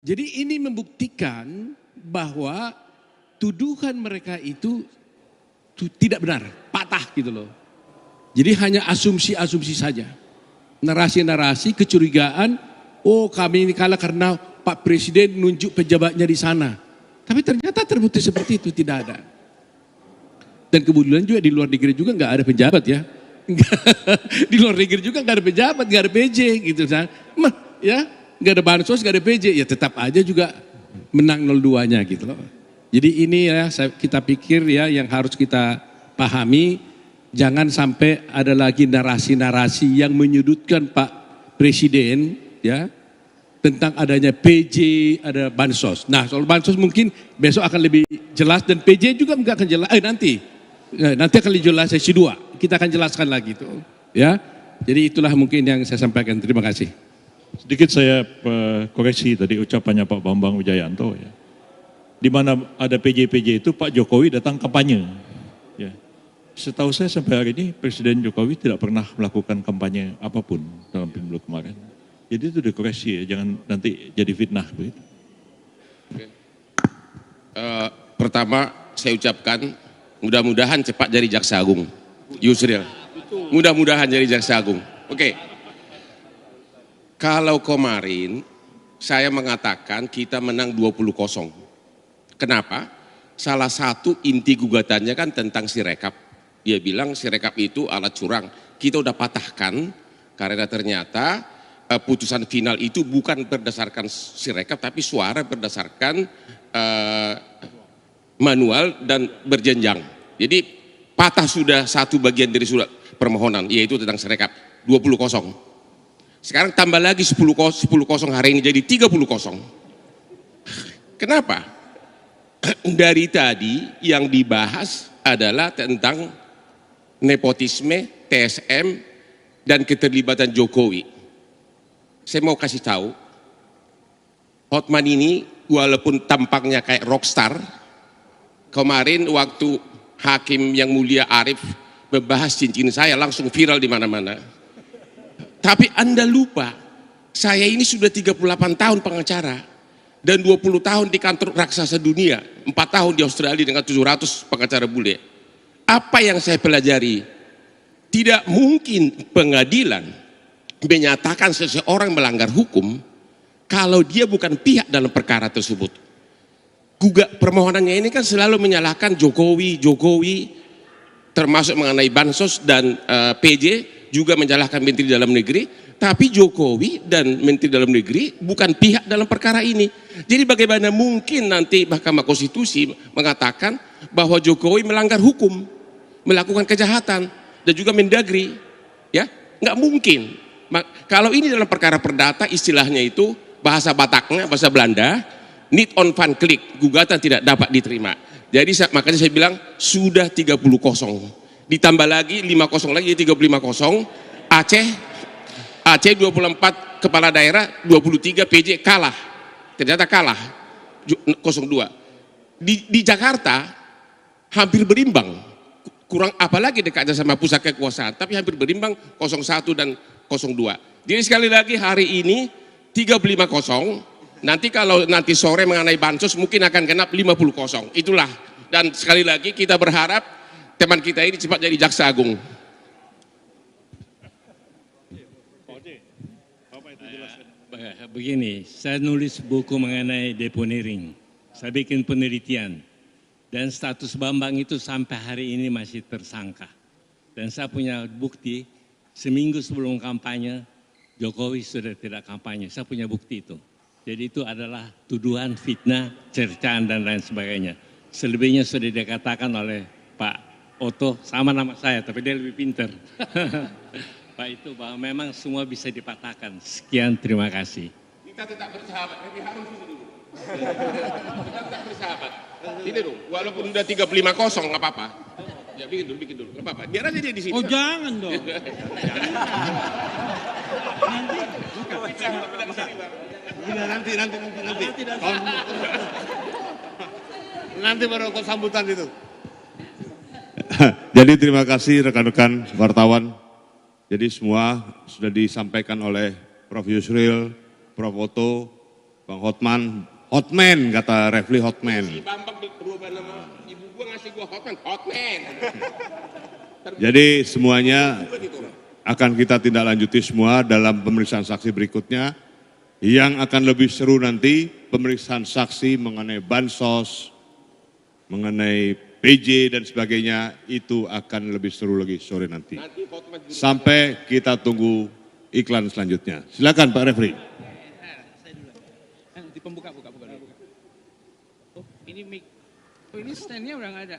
Jadi ini membuktikan bahwa tuduhan mereka itu tidak benar, patah gitu loh. Jadi hanya asumsi-asumsi saja. Narasi-narasi, kecurigaan, oh kami ini kalah karena Pak Presiden nunjuk pejabatnya di sana. Tapi ternyata terbukti seperti itu, tidak ada. Dan kebetulan juga di luar negeri juga nggak ada pejabat ya. Di luar negeri juga nggak ada pejabat, nggak ada PJ gitu. Ya, nggak ada bansos, nggak ada PJ, ya tetap aja juga menang 02-nya gitu loh. Jadi ini ya kita pikir ya yang harus kita pahami, jangan sampai ada lagi narasi-narasi yang menyudutkan Pak Presiden ya tentang adanya PJ, ada bansos. Nah soal bansos mungkin besok akan lebih jelas dan PJ juga nggak akan jelas. Nanti akan dijelas sesi 2. Kita akan jelaskan lagi itu ya. Jadi itulah mungkin yang saya sampaikan. Terima kasih. Sedikit saya koreksi tadi ucapannya Pak Bambang Wijayanto ya. Di mana ada PJ-PJ itu Pak Jokowi datang kampanye. Ya. Setahu saya sampai hari ini Presiden Jokowi tidak pernah melakukan kampanye apapun dalam pemilu kemarin. Jadi itu dikoreksi ya, jangan nanti jadi fitnah begitu. Oke. Pertama saya ucapkan mudah-mudahan cepat jadi Jaksa Agung. Yusril. Mudah-mudahan jadi Jaksa Agung. Oke. Kalau kemarin saya mengatakan kita menang 20-0. Kenapa? Salah satu inti gugatannya kan tentang Sirekap. Dia bilang Sirekap itu alat curang. Kita udah patahkan karena ternyata putusan final itu bukan berdasarkan Sirekap tapi suara berdasarkan manual dan berjenjang. Jadi patah sudah satu bagian dari surat permohonan yaitu tentang Sirekap 20-0. Sekarang tambah lagi 10-0 hari ini jadi 30-0. Kenapa? Dari tadi yang dibahas adalah tentang nepotisme, TSM, dan keterlibatan Jokowi. Saya mau kasih tahu, Hotman ini walaupun tampaknya kayak rockstar, kemarin waktu Hakim yang mulia Arief membahas cincin saya langsung viral di mana-mana. Tapi Anda lupa, saya ini sudah 38 tahun pengacara. Dan 20 tahun di kantor raksasa dunia, 4 tahun di Australia dengan 700 pengacara bule. Apa yang saya pelajari? Tidak mungkin pengadilan menyatakan seseorang melanggar hukum kalau dia bukan pihak dalam perkara tersebut. Permohonannya ini kan selalu menyalahkan Jokowi, termasuk mengenai bansos dan PJ, juga menyalahkan Menteri Dalam Negeri. Tapi Jokowi dan Menteri Dalam Negeri bukan pihak dalam perkara ini. Jadi bagaimana mungkin nanti Mahkamah Konstitusi mengatakan bahwa Jokowi melanggar hukum, melakukan kejahatan, dan juga Mendagri, ya nggak mungkin. Kalau ini dalam perkara perdata, istilahnya itu bahasa Bataknya, bahasa Belanda, niet on van klik, gugatan tidak dapat diterima. Jadi makanya saya bilang sudah 30-0, ditambah lagi 5-0 lagi 35-0. Aceh 24 kepala daerah, 23 PJ kalah. Ternyata kalah 02. Di Jakarta hampir berimbang. Kurang apalagi dekatnya sama pusat kekuasaan, tapi hampir berimbang 01 dan 02. Jadi sekali lagi hari ini 35-0. Nanti kalau nanti sore mengenai bansos mungkin akan genap 50-0. Itulah. Dan sekali lagi kita berharap teman kita ini cepat jadi Jaksa Agung. Begini, saya nulis buku mengenai deponering, saya bikin penelitian, dan status Bambang itu sampai hari ini masih tersangka. Dan saya punya bukti, seminggu sebelum kampanye, Jokowi sudah tidak kampanye, saya punya bukti itu. Jadi itu adalah tuduhan, fitnah, cercaan, dan lain sebagainya. Selebihnya sudah dikatakan oleh Pak Otto, sama nama saya, tapi dia lebih pintar. Pak itu bahwa memang semua bisa dipatahkan. Sekian, terima kasih. Kita tetap bersahabat, lebih harus dulu. Kita tetap bersahabat. Ini dong, walaupun udah 35-0 nggak apa-apa. Ya bikin dulu, nggak apa-apa. Biar aja dia di sini. Oh jangan dong. Nanti baru kau sambutan itu. Jadi terima kasih rekan-rekan wartawan. Jadi semua sudah disampaikan oleh Prof. Yusril, Prof. Otto, Bang Hotman, Hotman kata Refli Hotman. Si Bambang berubah nama ibu gua ngasih gua Hotman. Jadi semuanya akan kita tindak lanjuti semua dalam pemeriksaan saksi berikutnya. Yang akan lebih seru nanti pemeriksaan saksi mengenai bansos, mengenai PJ dan sebagainya, itu akan lebih seru lagi sore nanti. Sampai kita tunggu iklan selanjutnya. Silakan Pak Refri. Di pembuka. Oh, ini mic. Oh, ini stand-nya udah nggak ada.